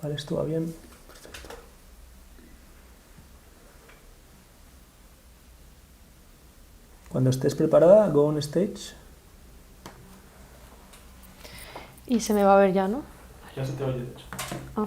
Vale, esto va bien. Perfecto. Cuando estés preparada, go on stage. Y se me va a ver ya, ¿no? Ya se te oye, de hecho. Ah.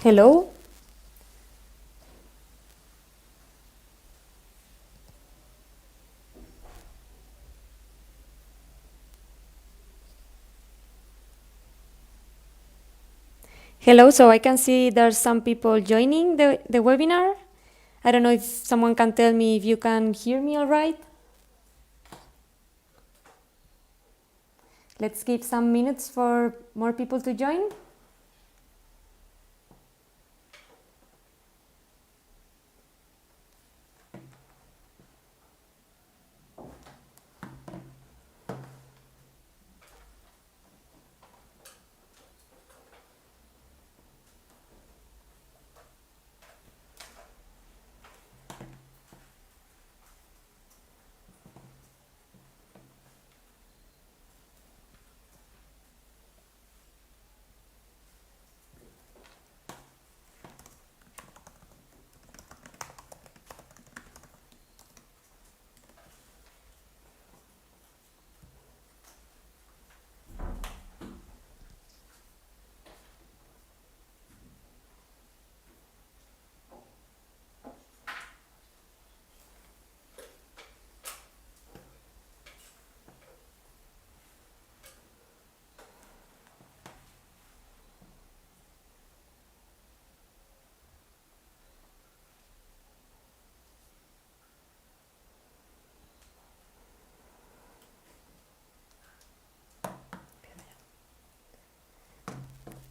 Hello? Hello, so I can see there's some people joining the webinar. I don't know if someone can tell me if you can hear me all right. Let's give some minutes for more people to join.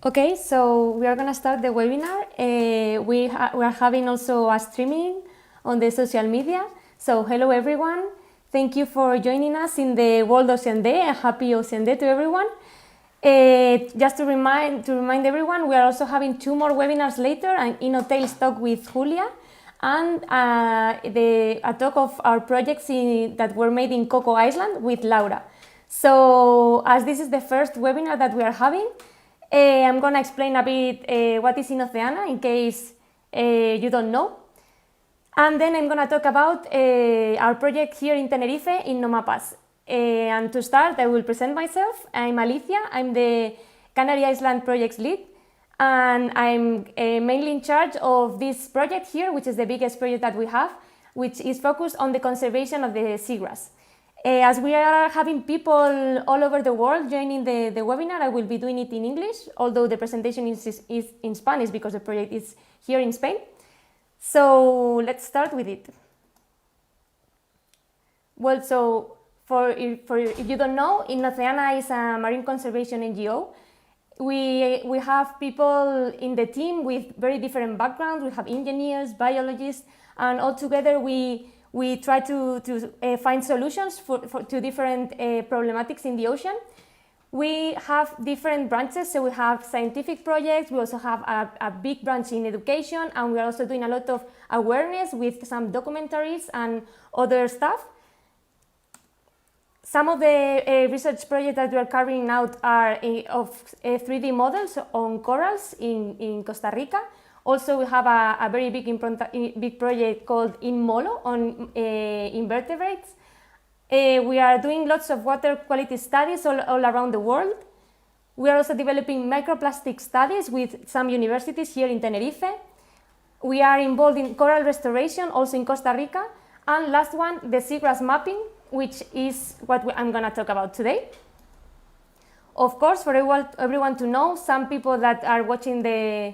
Okay, so we are going to start the webinar. We are having also a streaming on the social media. So hello everyone. Thank you for joining us in the World Ocean Day, and happy Ocean Day to everyone. Just to remind everyone, we are also having 2 more webinars later, an INNOTALES talk with Julia and a talk of our projects that were made in COCO Island with Laura. So as this is the first webinar that we are having, I'm going to explain a bit what is Innoceana in case you don't know. And then I'm going to talk about our project here in Tenerife, INNOMAPAS. And to start, I will present myself. I'm Alicia. I'm the Canary Island Projects Lead. And I'm mainly in charge of this project here, which is the biggest project that we have, which is focused on the conservation of the seagrass. As we are having people all over the world joining the webinar, I will be doing it in English, although the presentation is in Spanish because the project is here in Spain. So let's start with it. Well, so if you don't know, Innoceana is a marine conservation NGO. We have people in the team with very different backgrounds. We have engineers, biologists, and all together we try to find solutions to different problematics in the ocean. We have different branches, so we have scientific projects, we also have a big branch in education, and we're also doing a lot of awareness with some documentaries and other stuff. Some of the research projects that we are carrying out are of 3D models on corals in Costa Rica. Also, we have a very big project called INMOLO on invertebrates. We are doing lots of water quality studies all around the world. We are also developing microplastic studies with some universities here in Tenerife. We are involved in coral restoration, also in Costa Rica. And last one, the SEAGRASS mapping, which is what I'm going to talk about today. Of course, for everyone to know, some people that are watching the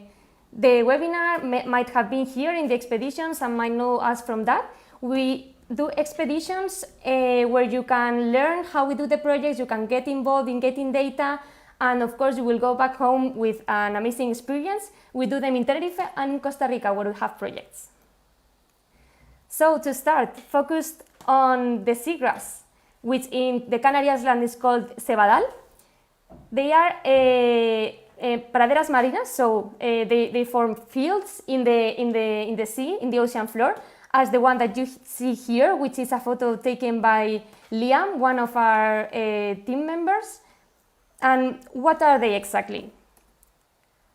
webinar might have been here in the expeditions and might know us from that. We do expeditions where you can learn how we do the projects, you can get involved in getting data, and of course you will go back home with an amazing experience. We do them in Tenerife and in Costa Rica where we have projects. So to start, focused on the seagrass, which in the Canary Islands is called cebadal. They are praderas marinas, so they form fields in the sea, in the ocean floor, as the one that you see here, which is a photo taken by Liam, one of our team members. And what are they exactly?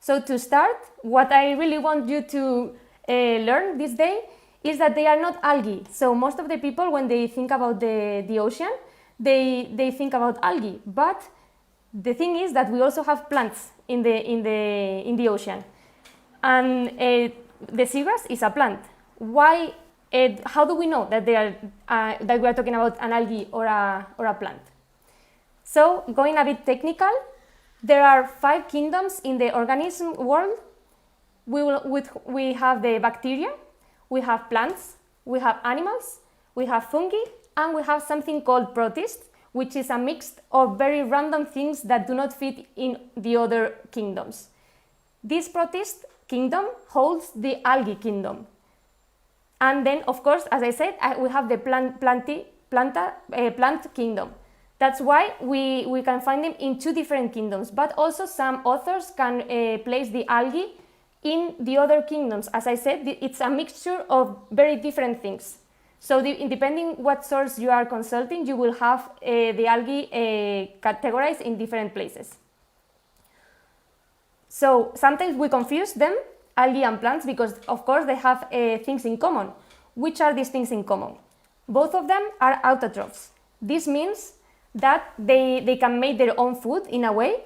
So to start, what I really want you to learn this day is that they are not algae. So most of the people, when they think about the ocean, they think about algae. But the thing is that we also have plants in the ocean. And the seagrass is a plant. Why? How do we know that we are talking about an algae or a plant? So, going a bit technical, there are 5 kingdoms in the organism world. We have the bacteria, we have plants, we have animals, we have fungi, and we have something called protists, which is a mix of very random things that do not fit in the other kingdoms. This protist kingdom holds the algae kingdom. And then, of course, as I said, we have the plant kingdom. That's why we can find them in 2 different kingdoms, but also some authors can place the algae in the other kingdoms. As I said, it's a mixture of very different things. So depending what source you are consulting, you will have the algae categorized in different places. So sometimes we confuse them, algae and plants, because of course they have things in common. Which are these things in common? Both of them are autotrophs. This means that they can make their own food in a way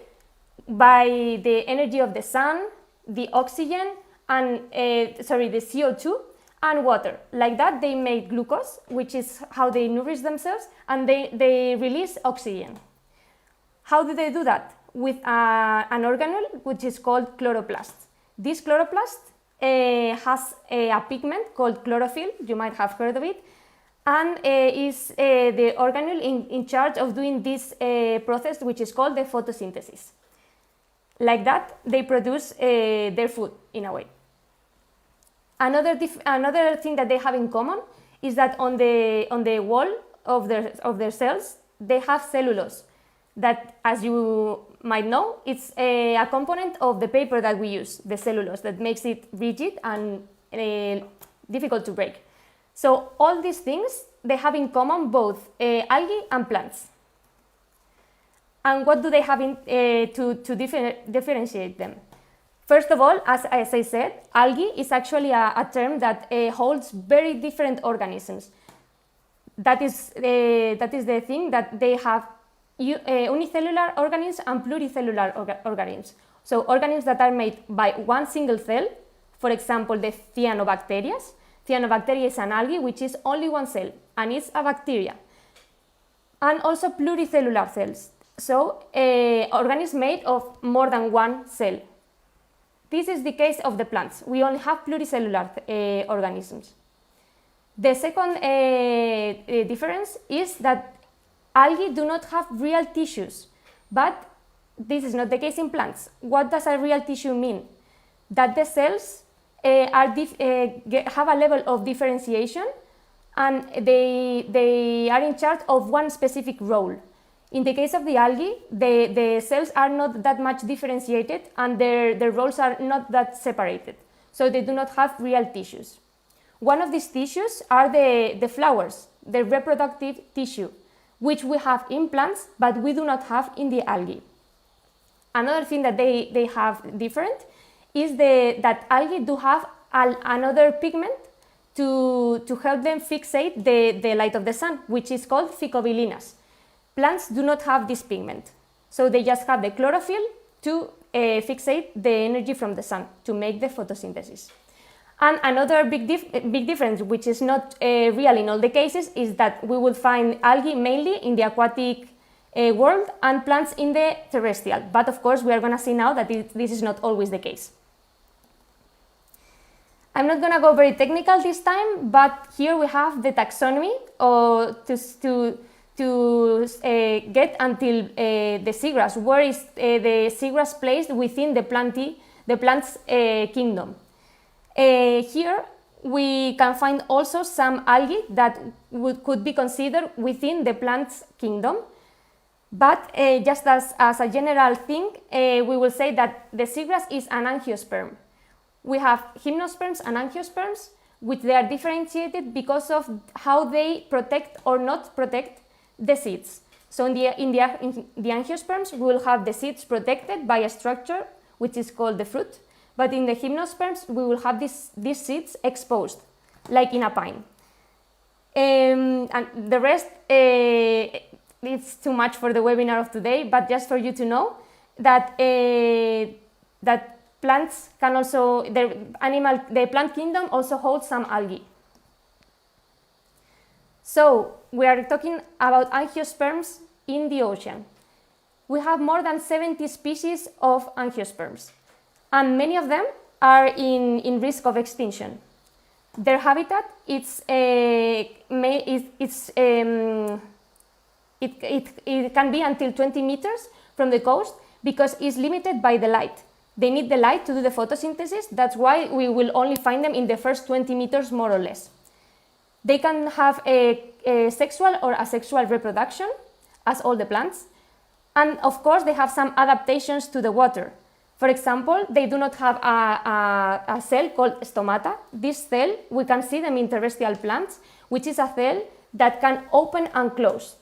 by the energy of the sun, the oxygen, and the CO2 and water. Like that, they make glucose, which is how they nourish themselves, and they release oxygen. How do they do that? With an organelle which is called chloroplast. This chloroplast has a pigment called chlorophyll, you might have heard of it, and is the organelle in charge of doing this process, which is called the photosynthesis. Like that, they produce their food in a way. Another thing that they have in common is that on the wall of their cells, they have cellulose. That, as you might know, it's a component of the paper that we use, the cellulose, that makes it rigid and difficult to break. So all these things, they have in common both algae and plants. And what do they have to differentiate them? First of all, as I said, algae is actually a term that holds very different organisms. That is the thing, that they have unicellular organisms and pluricellular organisms. So organisms that are made by one single cell, for example, the cyanobacteria. Cyanobacteria is an algae which is only one cell, and it's a bacteria. And also pluricellular cells, so organisms made of more than one cell. This is the case of the plants. We only have pluricellular organisms. The second difference is that algae do not have real tissues, but this is not the case in plants. What does a real tissue mean? That the cells have a level of differentiation, and they are in charge of one specific role. In the case of the algae, the cells are not that much differentiated, and their roles are not that separated, so they do not have real tissues. One of these tissues are the flowers, the reproductive tissue, which we have in plants, but we do not have in the algae. Another thing that they have different is that algae do have another pigment to help them fixate the light of the sun, which is called phycobilinas. Plants do not have this pigment, so they just have the chlorophyll to fixate the energy from the sun to make the photosynthesis. And another big difference, which is not real in all the cases, is that we will find algae mainly in the aquatic world and plants in the terrestrial. But of course, we are going to see now that this is not always the case. I'm not going to go very technical this time, but here we have the taxonomy to get until the seagrass. Where is the seagrass placed within the plant's kingdom? Here we can find also some algae that could be considered within the plant's kingdom. But just as a general thing, we will say that the seagrass is an angiosperm. We have gymnosperms and angiosperms, which they are differentiated because of how they protect or not protect the seeds. So in the angiosperms, we will have the seeds protected by a structure which is called the fruit, but in the gymnosperms, we will have these seeds exposed, like in a pine. And the rest, it's too much for the webinar of today, but just for you to know that that plants can also, the plant kingdom also holds some algae. So we are talking about angiosperms in the ocean. We have more than 70 species of angiosperms, and many of them are in risk of extinction. Their habitat it can be until 20 meters from the coast because it's limited by the light. They need the light to do the photosynthesis. That's why we will only find them in the first 20 meters, more or less. They can have a sexual or asexual reproduction, as all the plants. And of course, they have some adaptations to the water. For example, they do not have a cell called stomata. This cell, we can see them in terrestrial plants, which is a cell that can open and close.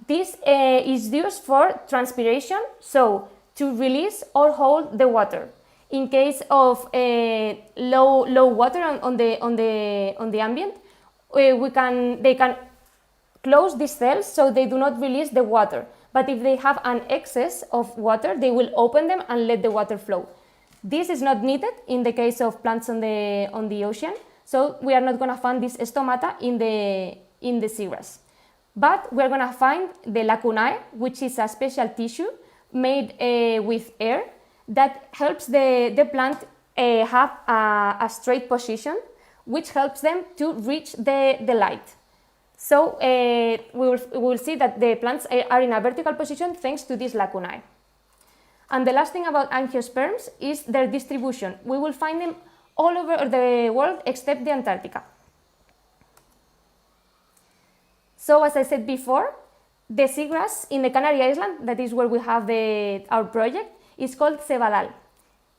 This is used for transpiration, so to release or hold the water. In case of low water on the ambient, they can close these cells so they do not release the water. But if they have an excess of water, they will open them and let the water flow. This is not needed in the case of plants on the ocean, so we are not going to find this stomata in the seagrass. But we are going to find the lacunae, which is a special tissue made with air that helps the plant have a straight position, which helps them to reach the light. So we will see that the plants are in a vertical position thanks to these lacunae. And the last thing about angiosperms is their distribution. We will find them all over the world except the Antarctica. So as I said before, the seagrass in the Canary Island, that is where we have our project, is called cebadal.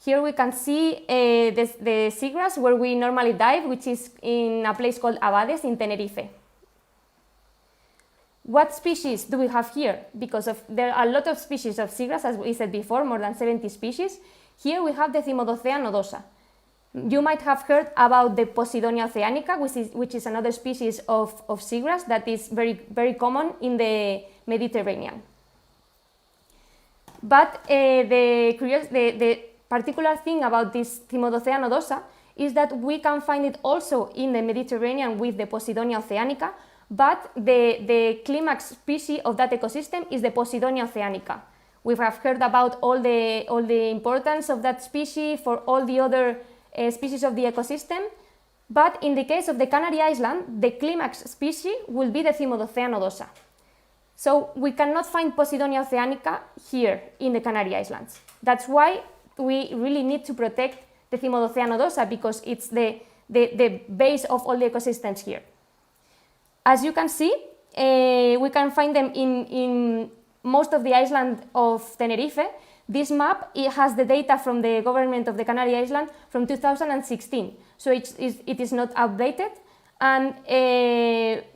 Here we can see the seagrass where we normally dive, which is in a place called Abades in Tenerife. What species do we have here? Because there are a lot of species of seagrass, as we said before, more than 70 species. Here we have the Cymodocea nodosa. You might have heard about the Posidonia oceanica, which is another species of seagrass that is very, very common in the Mediterranean. But the particular thing about this Cymodocea nodosa is that we can find it also in the Mediterranean with the Posidonia oceanica, but the climax species of that ecosystem is the Posidonia oceanica. We have heard about all the importance of that species for all the other species of the ecosystem, but in the case of the Canary Island, the climax species will be the Cymodocea nodosa. So we cannot find Posidonia oceanica here in the Canary Islands. That's why we really need to protect the Cymodocea nodosa, because it's the base of all the ecosystems here. As you can see, we can find them in most of the island of Tenerife. This map, it has the data from the government of the Canary Island from 2016, so it is not outdated. And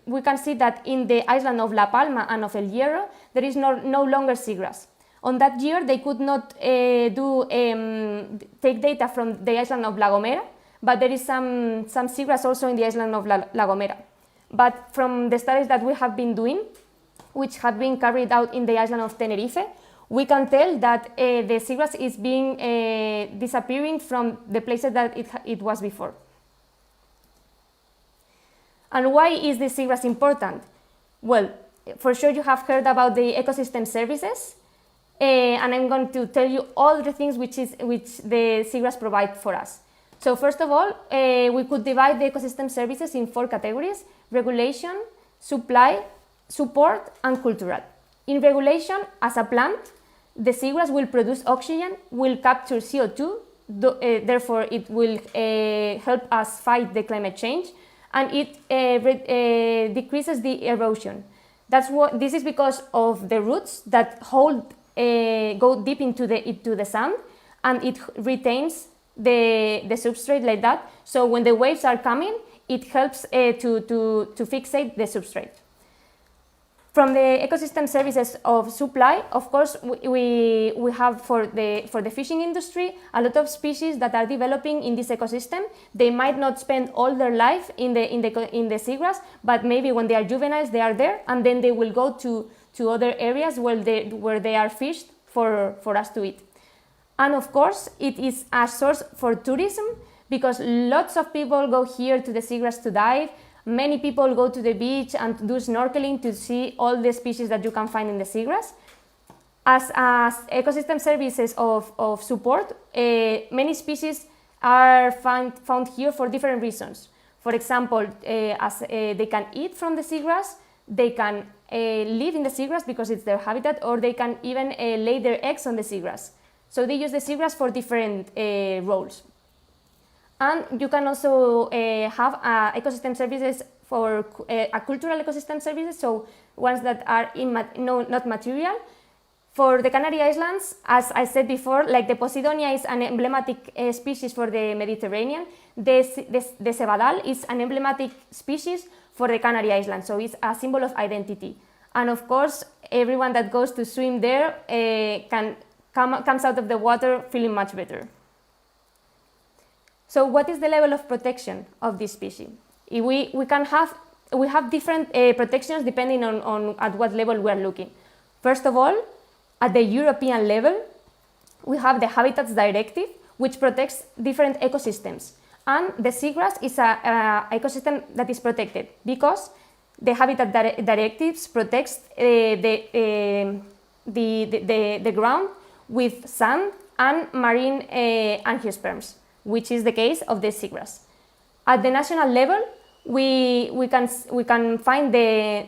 we can see that in the island of La Palma and of El Hierro, there is no longer seagrass. On that year, they could not take data from the island of La Gomera, but there is some seagrass also in the island of La Gomera. But from the studies that we have been doing, which have been carried out in the island of Tenerife, we can tell that the seagrass is being disappearing from the places that it was before. And why is the seagrass important? Well, for sure you have heard about the ecosystem services, and I'm going to tell you all the things which the seagrass provide for us. So first of all, we could divide the ecosystem services in 4 categories: regulation, supply, support, and cultural. In regulation, as a plant, the seagrass will produce oxygen, will capture CO2, therefore it will help us fight the climate change, and it decreases the erosion. This is because of the roots that go deep into the sand, and it retains the substrate like that. So when the waves are coming, it helps to fixate the substrate. From the ecosystem services of supply, of course, we have for the fishing industry a lot of species that are developing in this ecosystem. They might not spend all their life in the seagrass, but maybe when they are juveniles, they are there, and then they will go to other areas where they are fished for us to eat. And of course, it is a source for tourism, because lots of people go here to the seagrass to dive. Many people go to the beach and do snorkeling to see all the species that you can find in the seagrass. As ecosystem services of support, many species are found here for different reasons. For example, as they can eat from the seagrass, they can live in the seagrass because it's their habitat, or they can even lay their eggs on the seagrass. So they use the seagrass for different roles. And you can also have ecosystem services for a cultural ecosystem services, so ones that are not material. For the Canary Islands, as I said before, like the Posidonia is an emblematic species for the Mediterranean, the cebadal is an emblematic species for the Canary Islands, so it's a symbol of identity. And of course, everyone that goes to swim there comes out of the water feeling much better. So what is the level of protection of this species? We have different protections depending on at what level we are looking. First of all, at the European level, we have the Habitats Directive, which protects different ecosystems. And the seagrass is an ecosystem that is protected because the Habitat Directives protects the ground with sand and marine angiosperms, which is the case of the seagrass. At the national level, we can find the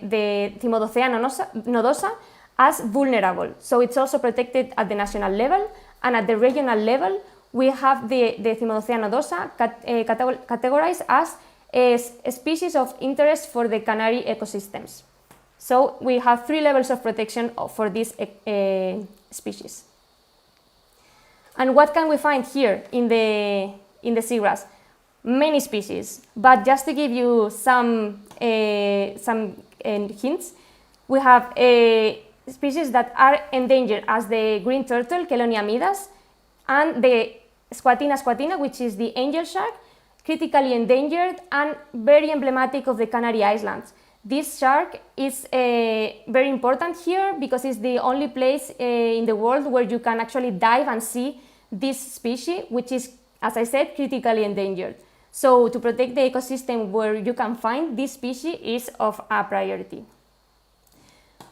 Innoceana nodosa as vulnerable, so it's also protected at the national level. And at the regional level, we have the Innoceana nodosa categorized as a species of interest for the Canary ecosystems. So we have 3 levels of protection for this species. And what can we find here in the seagrass? Many species, but just to give you some hints, we have species that are endangered as the green turtle, Chelonia midas, and the Squatina squatina, which is the angel shark, critically endangered and very emblematic of the Canary Islands. This shark is very important here because it's the only place in the world where you can actually dive and see this species, which is, as I said, critically endangered. So to protect the ecosystem where you can find this species is of a priority.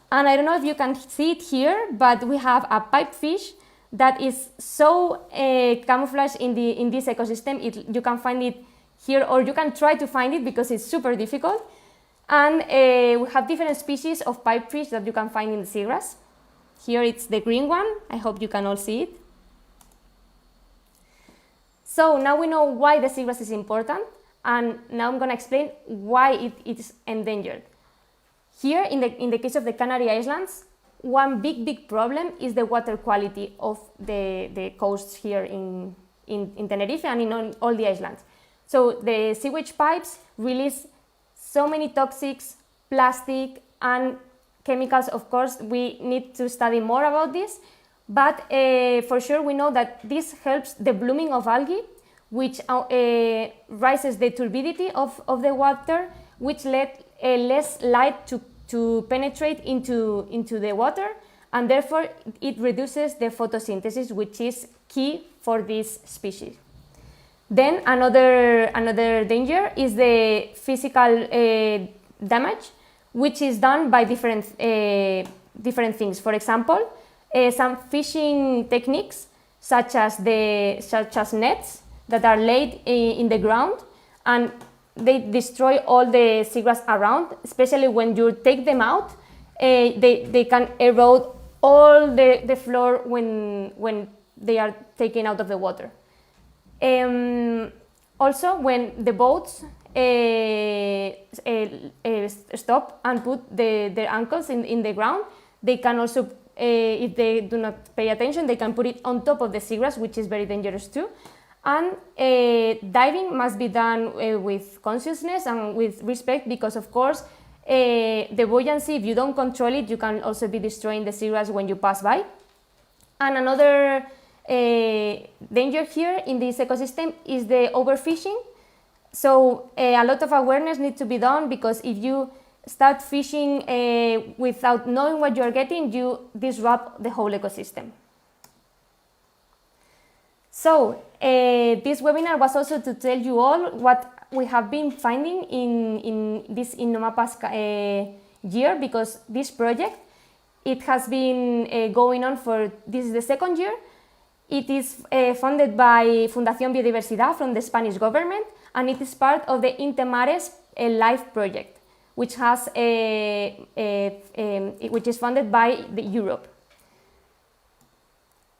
And I don't know if you can see it here, but we have a pipefish that is so camouflaged in this ecosystem. You can find it here, or you can try to find it because it's super difficult. And we have different species of pipefish that you can find in the seagrass. Here it's the green one. I hope you can all see it. So now we know why the seagrass is important, and now I'm going to explain why it is endangered. Here, in the case of the Canary Islands, one big problem is the water quality of the coasts here in Tenerife and in all the islands. So the sewage pipes release so many toxics, plastic and chemicals. Of course, we need to study more about this, but for sure we know that this helps the blooming of algae, which rises the turbidity of the water, which let less light to penetrate into the water, and therefore it reduces the photosynthesis, which is key for this species. Then another danger is the physical damage, which is done by different things. For example, some fishing techniques, such as nets that are laid in the ground, and they destroy all the seagrass around. Especially when you take them out, they can erode all the floor when they are taken out of the water. Also, when the boats stop and put their ankles in the ground, they can also, if they do not pay attention, they can put it on top of the seagrass, which is very dangerous too. And diving must be done with consciousness and with respect, because of course the buoyancy, if you don't control it, you can also be destroying the seagrass when you pass by. And another danger here in this ecosystem is the overfishing. So a lot of awareness needs to be done, because if you start fishing without knowing what you are getting, you disrupt the whole ecosystem. So this webinar was also to tell you all what we have been finding in this INNOMAPAS year, because this project, it has been going on for, this is the second year. It is funded by Fundación Biodiversidad from the Spanish government, and it is part of the INTEMARES LIFE project, which has which is funded by Europe.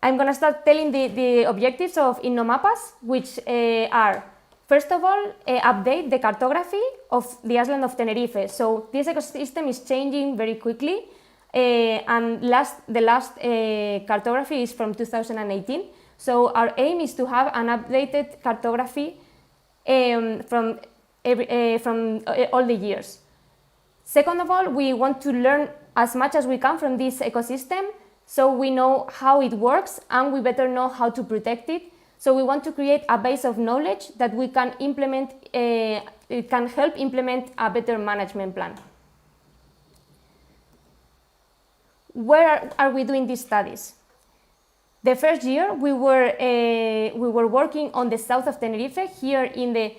I'm going to start telling the objectives of INNOMAPAS, which are, first of all, update the cartography of the island of Tenerife. So this ecosystem is changing very quickly, and the last cartography is from 2018. So our aim is to have an updated cartography from all the years. Second of all, we want to learn as much as we can from this ecosystem, so we know how it works and we better know how to protect it. So we want to create a base of knowledge that we can implement, it can help implement a better management plan. Where are we doing these studies? The first year we were working on the south of Tenerife, here in the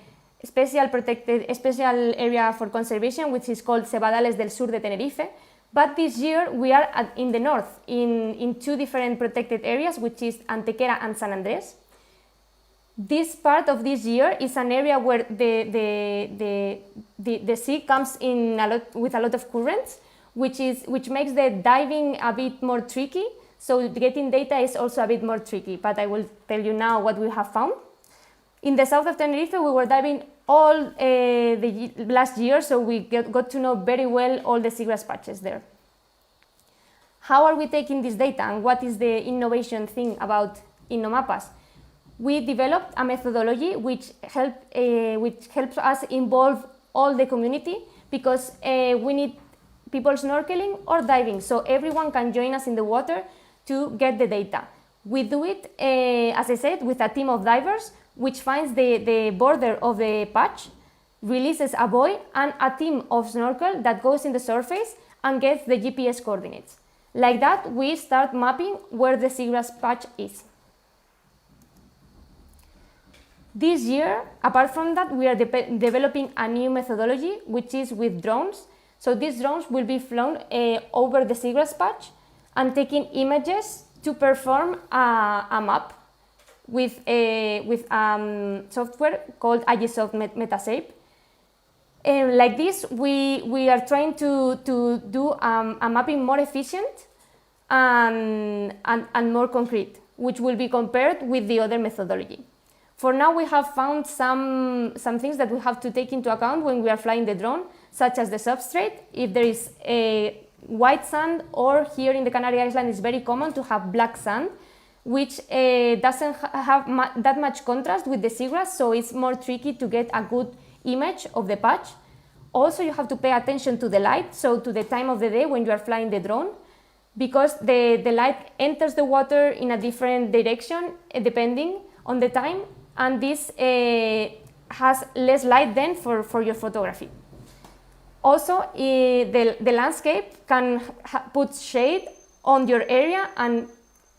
special area for conservation, which is called Cebadales del Sur de Tenerife. But this year we are in the north, in two different protected areas, which is Antequera and San Andres. This part of this year is an area where the sea comes in with a lot of currents, which makes the diving a bit more tricky. So getting data is also a bit more tricky, but I will tell you now what we have found. In the south of Tenerife, we were diving all the last year, so we got to know very well all the seagrass patches there. How are we taking this data, and what is the innovation thing about INNOMAPAS? We developed a methodology which helps us involve all the community, because we need people snorkeling or diving, so everyone can join us in the water to get the data. We do it, as I said, with a team of divers, which finds the border of the patch, releases a buoy and a team of snorkel that goes in the surface and gets the GPS coordinates. Like that, we start mapping where the seagrass patch is. This year, apart from that, we are developing a new methodology, which is with drones. So these drones will be flown over the seagrass patch and taking images to perform a map with software called IGSoft Metashape. Like this, we are trying to do a mapping more efficient and more concrete, which will be compared with the other methodology. For now, we have found some things that we have to take into account when we are flying the drone, such as the substrate. If there is a white sand, or here in the Canary Islands it's very common to have black sand, which doesn't have that much contrast with the seagrass, so it's more tricky to get a good image of the patch. Also, you have to pay attention to the light, so to the time of the day when you are flying the drone, because the light enters the water in a different direction depending on the time. and this has less light then for your photography. Also, the landscape can put shade on your area, and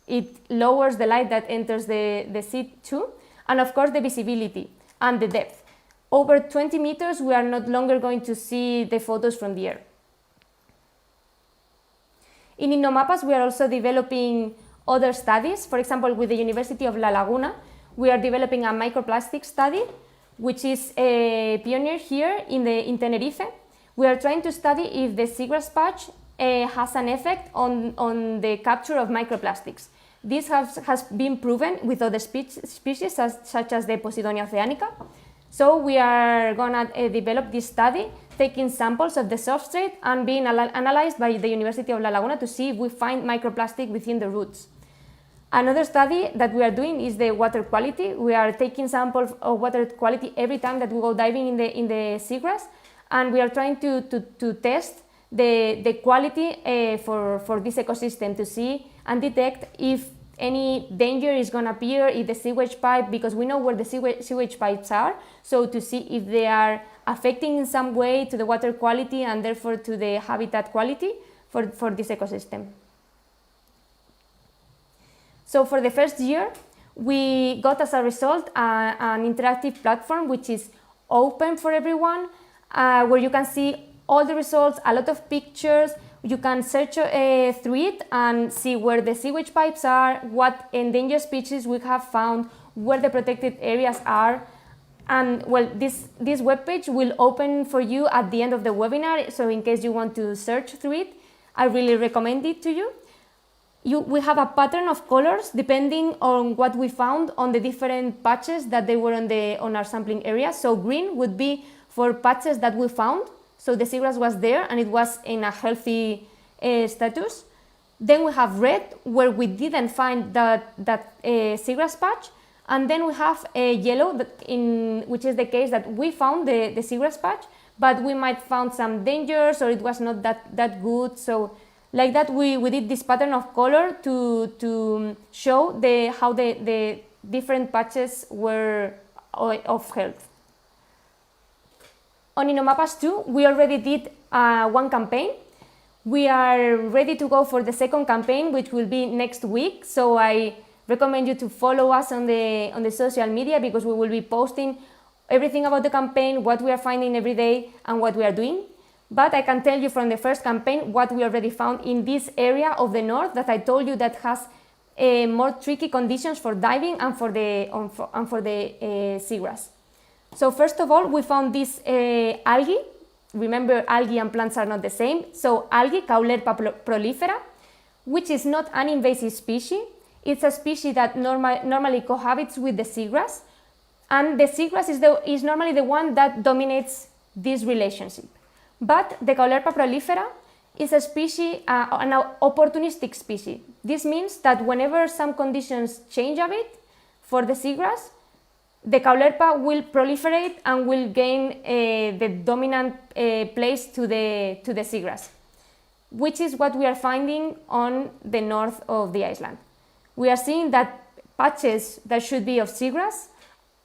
it lowers the light that enters the sea too, and of course the visibility and the depth. Over 20 meters, we are no longer going to see the photos from the air. In INNOMAPAS, we are also developing other studies. For example, with the University of La Laguna, we are developing a microplastic study, which is a pioneer here in Tenerife. We are trying to study if the seagrass patch has an effect on the capture of microplastics. This has been proven with other species such as the Posidonia oceanica. So we are gonna develop this study, taking samples of the substrate and being analyzed by the University of La Laguna to see if we find microplastic within the roots. Another study that we are doing is the water quality. We are taking samples of water quality every time that we go diving in the seagrass, and we are trying to test the quality for this ecosystem, to see and detect if any danger is going to appear, if the sewage pipe, because we know where the sewage pipes are, so to see if they are affecting in some way to the water quality and therefore to the habitat quality for this ecosystem. So for the first year, we got as a result an interactive platform which is open for everyone, where you can see all the results, a lot of pictures. You can search through it and see where the sewage pipes are, what endangered species we have found, where the protected areas are. And well, this webpage will open for you at the end of the webinar, so in case you want to search through it, I really recommend it to you. We have a pattern of colors depending on what we found on the different patches that they were on our sampling area. So green would be for patches that we found. So the seagrass was there and it was in a healthy status. Then we have red, where we didn't find that seagrass patch. And then we have yellow, which is the case that we found the seagrass patch, but we might found some dangers or it was not that good. So like that, we did this pattern of color to show how the different patches were of health. On INNOMAPAS 2, we already did one campaign. We are ready to go for the second campaign, which will be next week. So I recommend you to follow us on the social media, because we will be posting everything about the campaign, what we are finding every day, and what we are doing. But I can tell you from the first campaign what we already found in this area of the north that I told you that has more tricky conditions for diving and for the seagrass. So first of all, we found this algae. Remember, algae and plants are not the same. So algae, Caulerpa prolifera, which is not an invasive species. It's a species that normally cohabits with the seagrass, and the seagrass is normally the one that dominates this relationship. But the Caulerpa prolifera is a species, an opportunistic species. This means that whenever some conditions change a bit for the seagrass, the Caulerpa will proliferate and will gain the dominant place to the seagrass, which is what we are finding on the north of the island. We are seeing that patches that should be of seagrass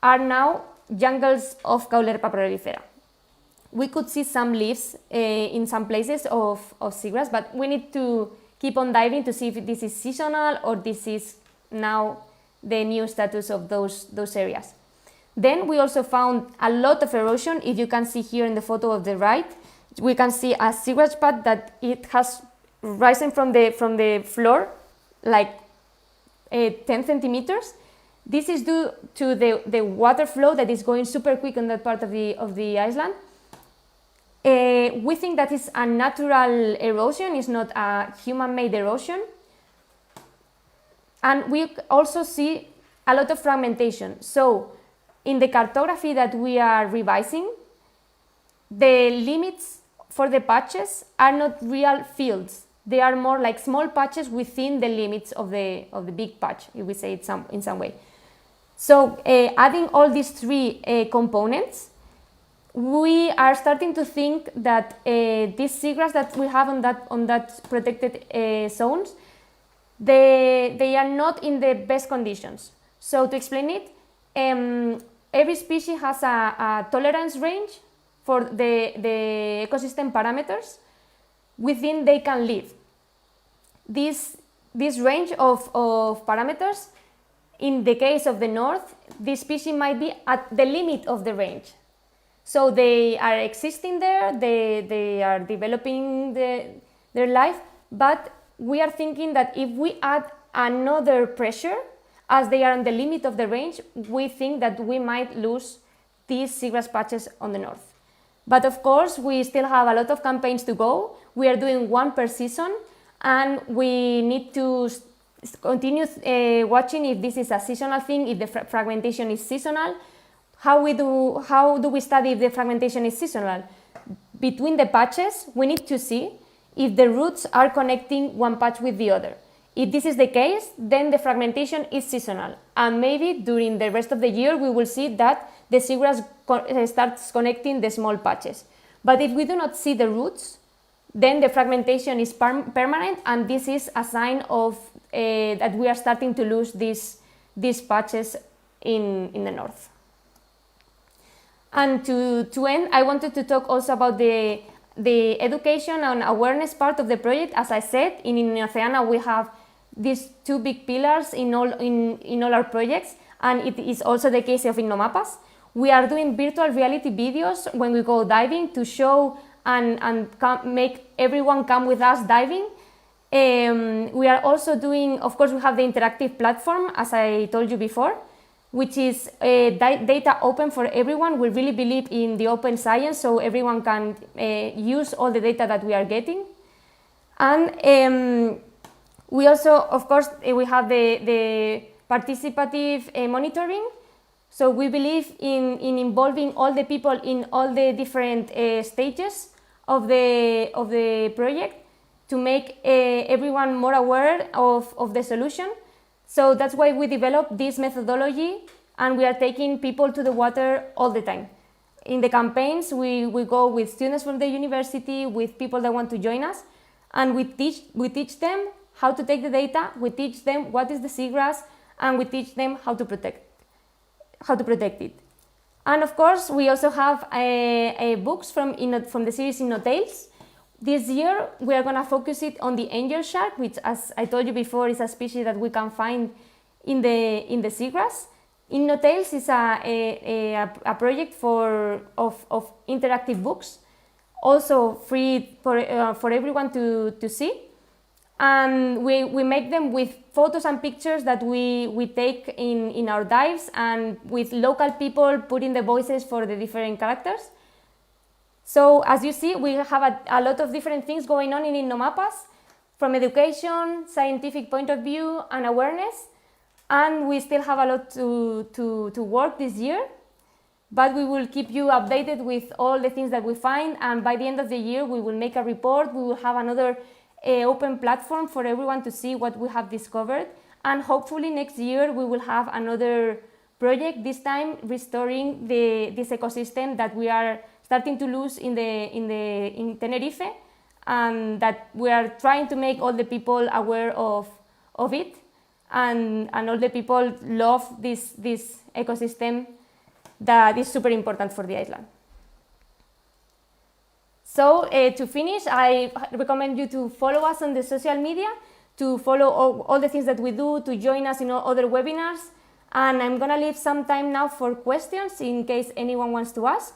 are now jungles of Caulerpa prolifera. We could see some leaves in some places of seagrass, but we need to keep on diving to see if this is seasonal or this is now the new status of those areas. Then we also found a lot of erosion. If you can see here in the photo of the right, we can see a seagrass pad that it has risen from the floor like 10 centimeters. This is due to the water flow that is going super quick on that part of the island. We think that is a natural erosion, it's not a human-made erosion. And we also see a lot of fragmentation. So in the cartography that we are revising, the limits for the patches are not real fields. They are more like small patches within the limits of the big patch, if we say it in some way. So adding all these three components, we are starting to think that these seagrass that we have on that protected zones, they are not in the best conditions. So to explain it, Every species has a tolerance range for the ecosystem parameters within they can live. This range of parameters, in the case of the north, this species might be at the limit of the range. So they are existing there, they are developing their life, but we are thinking that if we add another pressure, as they are on the limit of the range, we think that we might lose these seagrass patches on the north. But of course, we still have a lot of campaigns to go. We are doing one per season, and we need to continue watching if this is a seasonal thing, if the fragmentation is seasonal. How do we study if the fragmentation is seasonal? Between the patches, we need to see if the roots are connecting one patch with the other. If this is the case, then the fragmentation is seasonal, and maybe during the rest of the year we will see that the seagrass starts connecting the small patches. But if we do not see the roots, then the fragmentation is permanent, and this is a sign of that we are starting to lose these patches in the north. And to end, I wanted to talk also about the education and awareness part of the project. As I said, in Innoceana we have these two big pillars in all our projects, and it is also the case of INNOMAPAS. We are doing virtual reality videos when we go diving to show and make everyone come with us diving. We are also doing, of course, we have the interactive platform, as I told you before, which is data open for everyone. We really believe in the open science, so everyone can use all the data that we are getting. And we also, of course, we have the participative monitoring. So we believe in involving all the people in all the different stages of the project to make everyone more aware of the solution. So that's why we developed this methodology, and we are taking people to the water all the time. In the campaigns, we go with students from the university, with people that want to join us, and we teach them how to take the data, we teach them what is the seagrass, and we teach them how to protect it. And of course, we also have books from the series INNOTALES. This year, we are going to focus it on the angel shark, which, as I told you before, is a species that we can find in the seagrass. INNOTALES is a project of interactive books, also free for everyone to see. And we make them with photos and pictures that we take in our dives, and with local people putting the voices for the different characters. So as you see, we have a lot of different things going on in INNOMAPAS, from education, scientific point of view, and awareness. And we still have a lot to work this year, but we will keep you updated with all the things that we find. And by the end of the year, we will make a report. We will have another open platform for everyone to see what we have discovered. And hopefully next year, we will have another project, this time restoring this ecosystem that we are starting to lose in Tenerife, and that we are trying to make all the people aware of it, and all the people love this ecosystem that is super important for the island. So to finish, I recommend you to follow us on the social media, to follow all the things that we do, to join us in other webinars, and I'm gonna leave some time now for questions in case anyone wants to ask.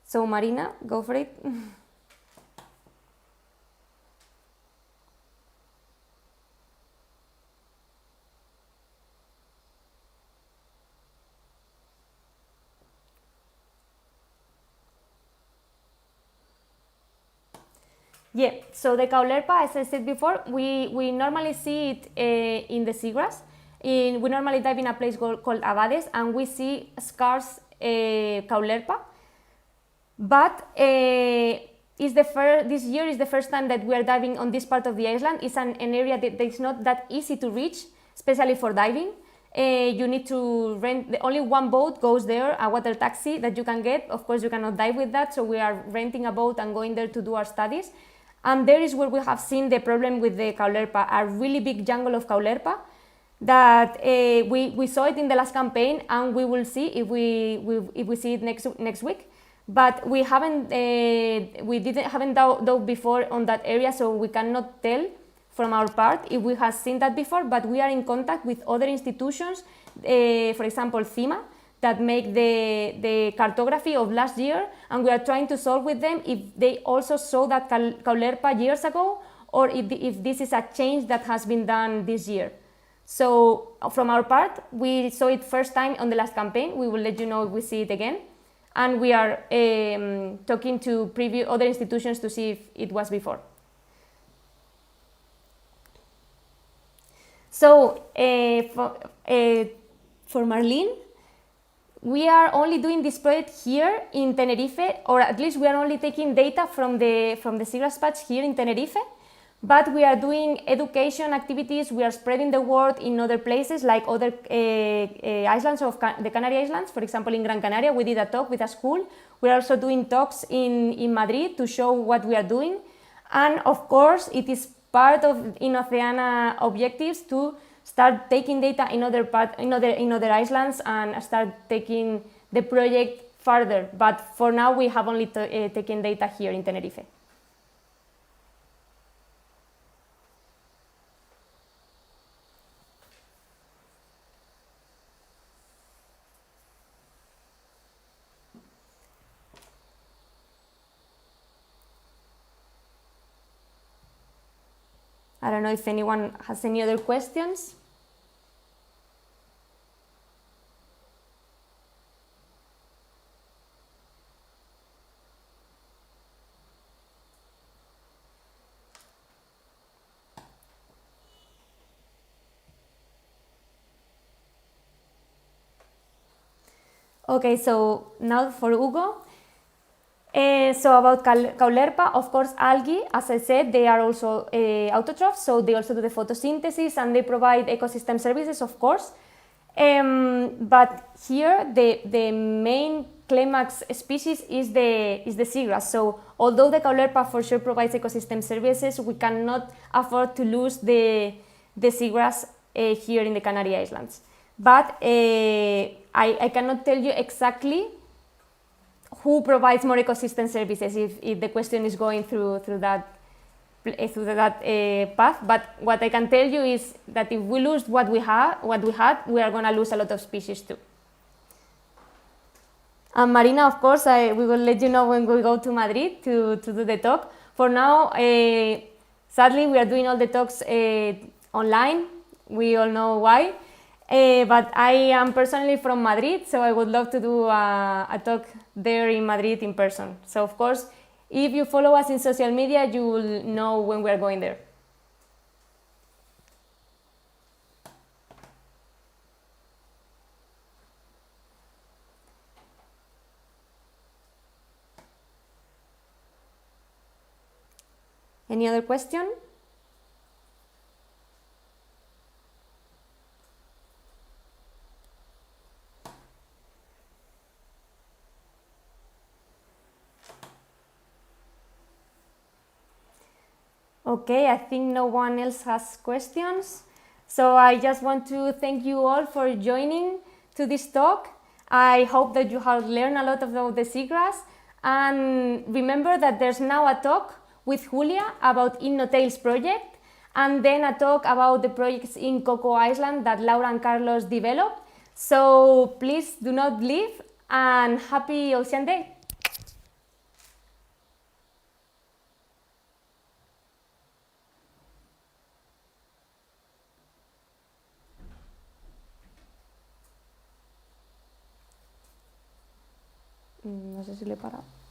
So Marina, go for it. Yeah, so the caulerpa, as I said before, we normally see it in the seagrass. We normally dive in a place called Abades, and we see scarce caulerpa. But this year is the first time that we are diving on this part of the island. It's an area that is not that easy to reach, especially for diving. you need to rent, only one boat goes there, a water taxi that you can get. Of course, you cannot dive with that, so we are renting a boat and going there to do our studies. And there is where we have seen the problem with the caulerpa, a really big jungle of caulerpa that we saw it in the last campaign, and we will see if we see it next week. But we haven't dove before on that area, so we cannot tell from our part if we have seen that before. But we are in contact with other institutions, for example, CIMA, that make the cartography of last year, and we are trying to solve with them if they also saw that caulerpa years ago, or if this is a change that has been done this year. So from our part, we saw it first time on the last campaign. We will let you know if we see it again. And we are talking to other institutions to see if it was before. So for Marlene, we are only doing this project here in Tenerife, or at least we are only taking data from the SEAGRASS patch here in Tenerife. But we are doing education activities, we are spreading the word in other places, like other islands of the Canary Islands. For example, in Gran Canaria, we did a talk with a school. We are also doing talks in Madrid to show what we are doing. And of course, it is part of Innoceana objectives to start taking data in other islands and start taking the project further. But for now, we have only taken data here in Tenerife. I don't know if anyone has any other questions. Okay, so now for Hugo. So about caulerpa, of course, algae, as I said, they are also autotrophs, so they also do the photosynthesis and they provide ecosystem services, of course. But here, the main climax species is the seagrass. So although the caulerpa for sure provides ecosystem services, we cannot afford to lose the seagrass here in the Canary Islands. But I cannot tell you exactly who provides more ecosystem services if the question is going through that path. But what I can tell you is that if we lose what we had, we are going to lose a lot of species too. And Marina, of course, we will let you know when we go to Madrid to do the talk. For now, sadly, we are doing all the talks online. We all know why. But I am personally from Madrid, so I would love to do a talk there in Madrid in person. So of course, if you follow us in social media, you will know when we are going there. Any other question? Okay, I think no one else has questions. So I just want to thank you all for joining to this talk. I hope that you have learned a lot about the seagrass. And remember that there's now a talk with Julia about INNOTALES project, and then a talk about the projects in COCO Island that Laura and Carlos developed. So please do not leave, and happy Ocean Day! No sé si le he parado.